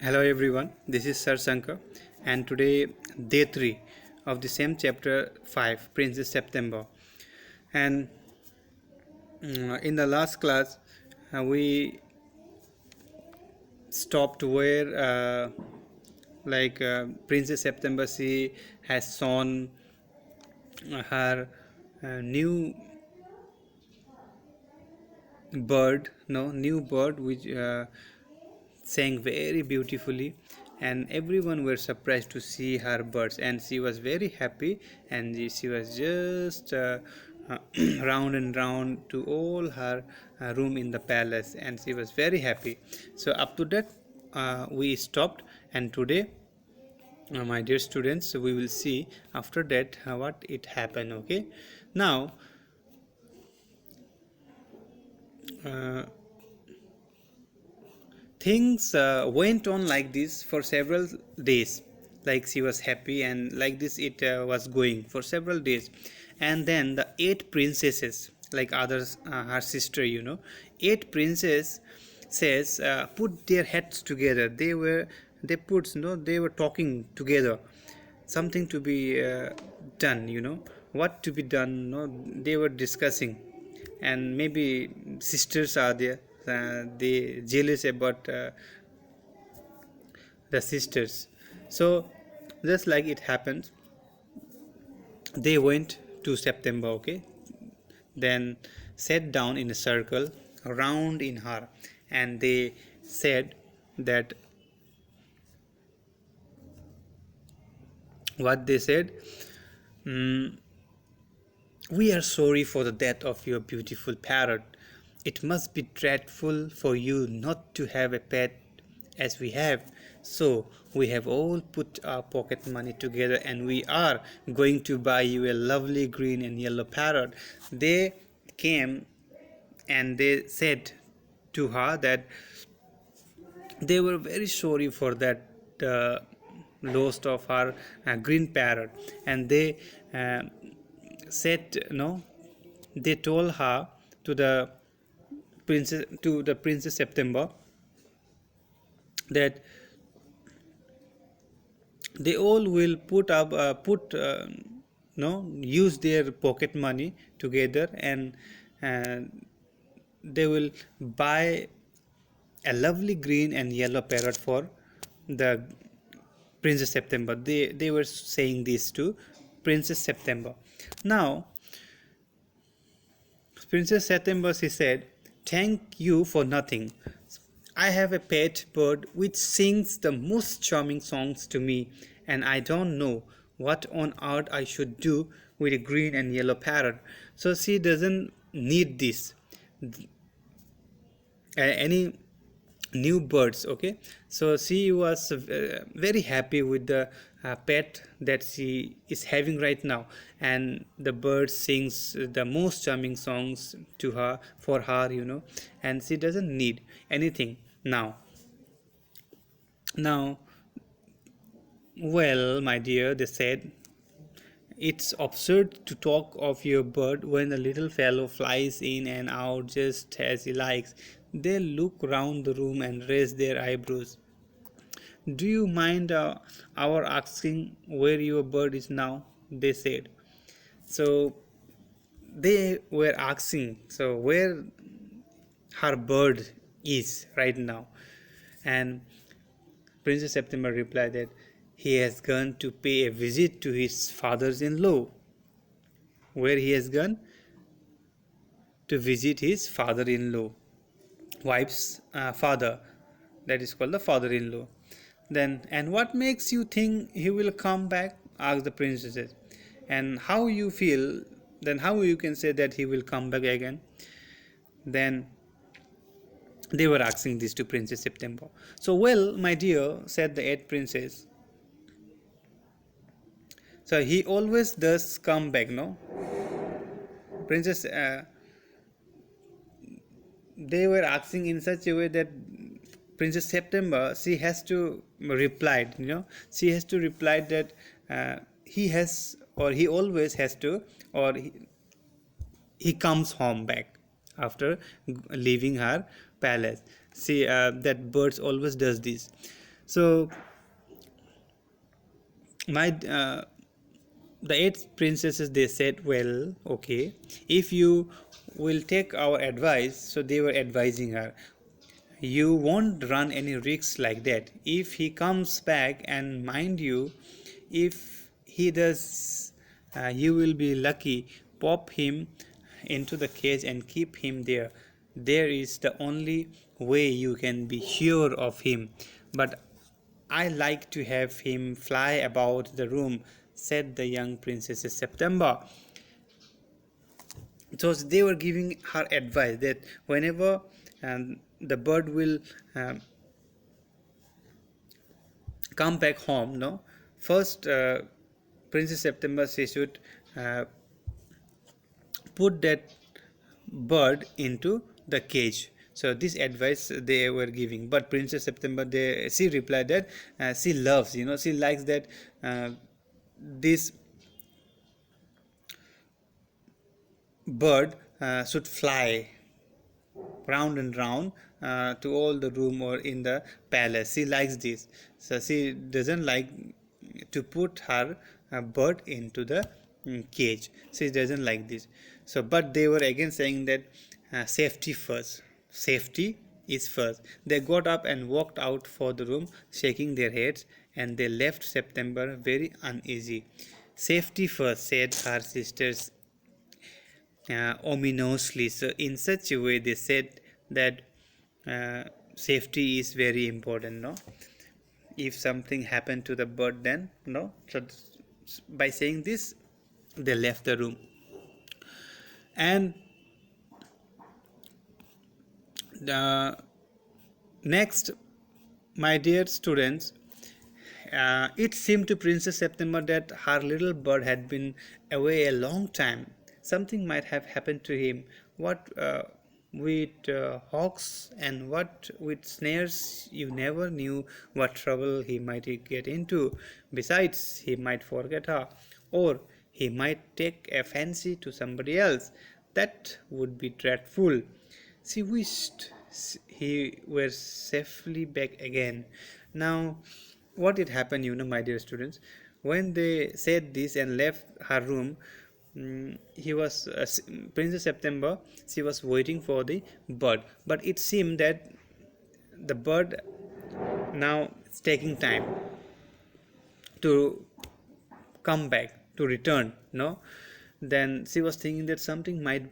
Hello everyone, this is Sir Shankar, and today day 3 of the same chapter 5, Princess September. And in the last class, we stopped where Princess September, she has shown her new new bird which sang very beautifully, and everyone were surprised to see her birds, and she was very happy, and she was just round and round to all her room in the palace, and she was very happy. So up to that we stopped, and today my dear students, we will see after that what it happened. Okay, now uh, things went on like this for several days. Like she was happy, and like this it was going for several days. And then the 8 princesses, like others, her sister, eight princess says, put their heads together. They were talking together, something to be done, what to be done, they were discussing. And maybe sisters are there, they jealous about the sisters. So just like it happens, they went to September, okay, then sat down in a circle around in her, and they said that, what they said, mm, we are sorry for the death of your beautiful parrot. It must be dreadful for you not to have a pet as we have. So we have all put our pocket money together, and we are going to buy you a lovely green and yellow parrot. They came and they said to her that they were very sorry for that loss of her green parrot, and they uh, said, no, they told her to the princess September that they all will use their pocket money together, and uh, they will buy a lovely green and yellow parrot for the Princess September. They were saying this to Princess September. Now Princess September, she said, thank you for nothing. I have a pet bird which sings the most charming songs to me, and I don't know what on earth I should do with a green and yellow parrot. So she doesn't need this any new birds. Okay, so she was very happy with the pet that she is having right now, and the bird sings the most charming songs to her, for her, and she doesn't need anything now. Now, well, my dear, they said, it's absurd to talk of your bird when the little fellow flies in and out just as he likes. They look round the room and raise their eyebrows. Do you mind our asking where your bird is now? They said. So they were asking, so where her bird is right now. And Princess September replied that he has gone to pay a visit to his father-in-law. Where he has gone? To visit his father-in-law, wife's father. That is called the father-in-law. Then, and what makes you think he will come back? Asked the princesses. And how you feel? Then how you can say that he will come back again? Then they were asking this to Princess September. So, well, my dear, said the 8 princes. So he always does come back, no? Princess, they were asking in such a way that Princess September, she has to reply, she has to reply that he has, or he always has to, or he comes home back after leaving her palace. See, that birds always does this. So my the eight princesses, they said, well, okay, if you will take our advice. So they were advising her, you won't run any risks like that. If he comes back, and mind you, if he does, you will be lucky. Pop him into the cage and keep him there. There is the only way you can be sure of him. But I like to have him fly about the room, said the young princess September. So they were giving her advice that whenever the bird will come back home, no, first Princess September, she should uh, put that bird into the cage. So this advice they were giving, but Princess September, she replied that she loves, she likes that this bird should fly round and round to all the room or in the palace. She likes this, so she doesn't like to put her bird into the cage. She doesn't like this. So but they were again saying that safety first, safety is first. They got up and walked out for the room, shaking their heads, and they left September very uneasy. Safety first, said her sisters ominously. So in such a way they said that safety is very important, no, if something happened to the bird, then no. So by saying this, they left the room. And the next, my dear students, it seemed to Princess September that her little bird had been away a long time. Something might have happened to him. What with hawks and what with snares, you never knew what trouble he might get into. Besides, he might forget her, or he might take a fancy to somebody else. That would be dreadful. She wished he were safely back again. Now, what did happen, my dear students, when they said this and left her room, he was Princess September, she was waiting for the bird, but it seemed that the bird now is taking time to come back, to return, no. Then she was thinking that something might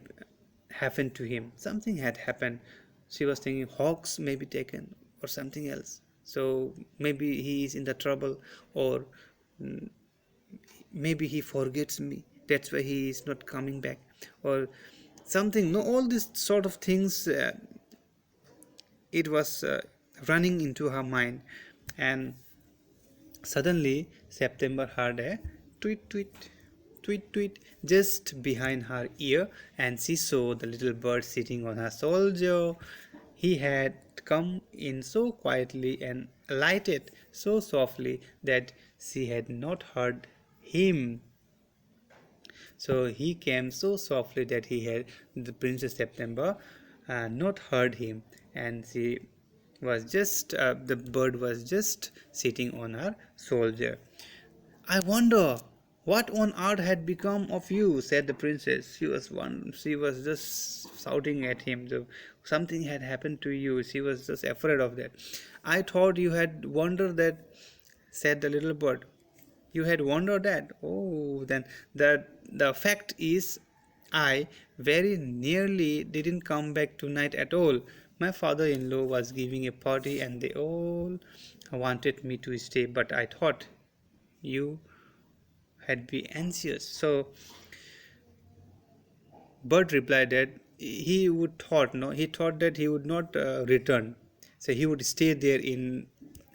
happen to him. Something had happened. She was thinking hawks may be taken or something else. So maybe he is in the trouble, or maybe he forgets me, that's why he is not coming back, or something, no, all these sort of things it was running into her mind. And suddenly September heard a tweet tweet tweet tweet just behind her ear, and she saw the little bird sitting on her shoulder. He had come in so quietly and alighted so softly that she had not heard him. So he came so softly that he had, the Princess September not heard him, and she was just the bird was just sitting on her shoulder. I wonder what on earth had become of you, said the princess. She was just shouting at him. Something had happened to you. She was just afraid of that. I thought you had wandered that, said the little bird. You had wondered that? Oh, then the fact is, I very nearly didn't come back tonight at all. My father-in-law was giving a party and they all wanted me to stay, but I thought you had be anxious. So Bird replied that he thought that he would not return. So he would stay there in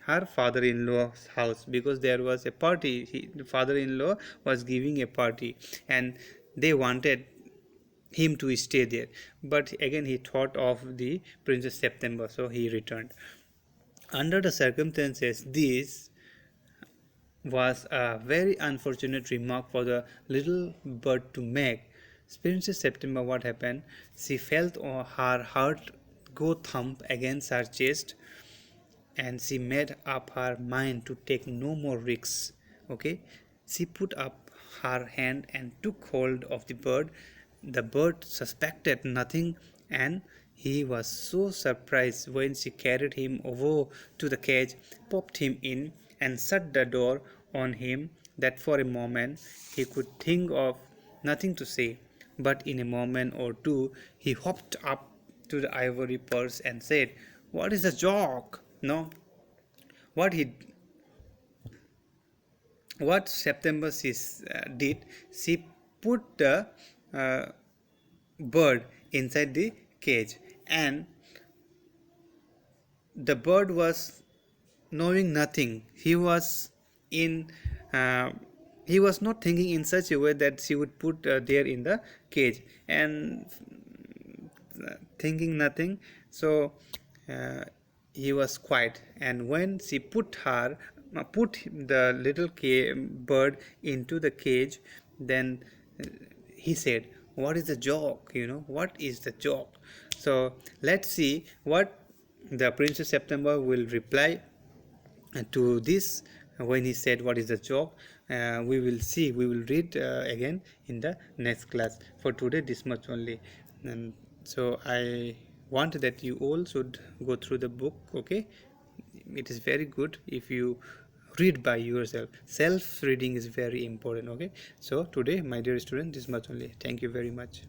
her father-in-law's house, because there was a party. The father-in-law was giving a party and they wanted him to stay there. But again he thought of the Princess September, so he returned. Under the circumstances, this was a very unfortunate remark for the little bird to make. Princess September, what happened? She felt her heart go thump against her chest, and she made up her mind to take no more risks. Okay, she put up her hand and took hold of the bird. The bird suspected nothing, and he was so surprised when she carried him over to the cage, popped him in, and shut the door on him that for a moment he could think of nothing to say. But in a moment or two he hopped up to the ivory purse and said, "What is the joke?" No, what he what September did, she put the uh, bird inside the cage, and the bird was knowing nothing. In uh, he was not thinking in such a way that she would put there in the cage, and thinking nothing. So uh, he was quiet, and when she put the little bird into the cage, then he said, "What is the joke? What is the joke?" So let's see what the Princess September will reply to this when he said, "What is the joke?" We will read again in the next class. For today, this much only. And so I want that you all should go through the book. Okay, it is very good if you read by yourself. Self reading is very important. Okay, so today, my dear student, this much only. Thank you very much.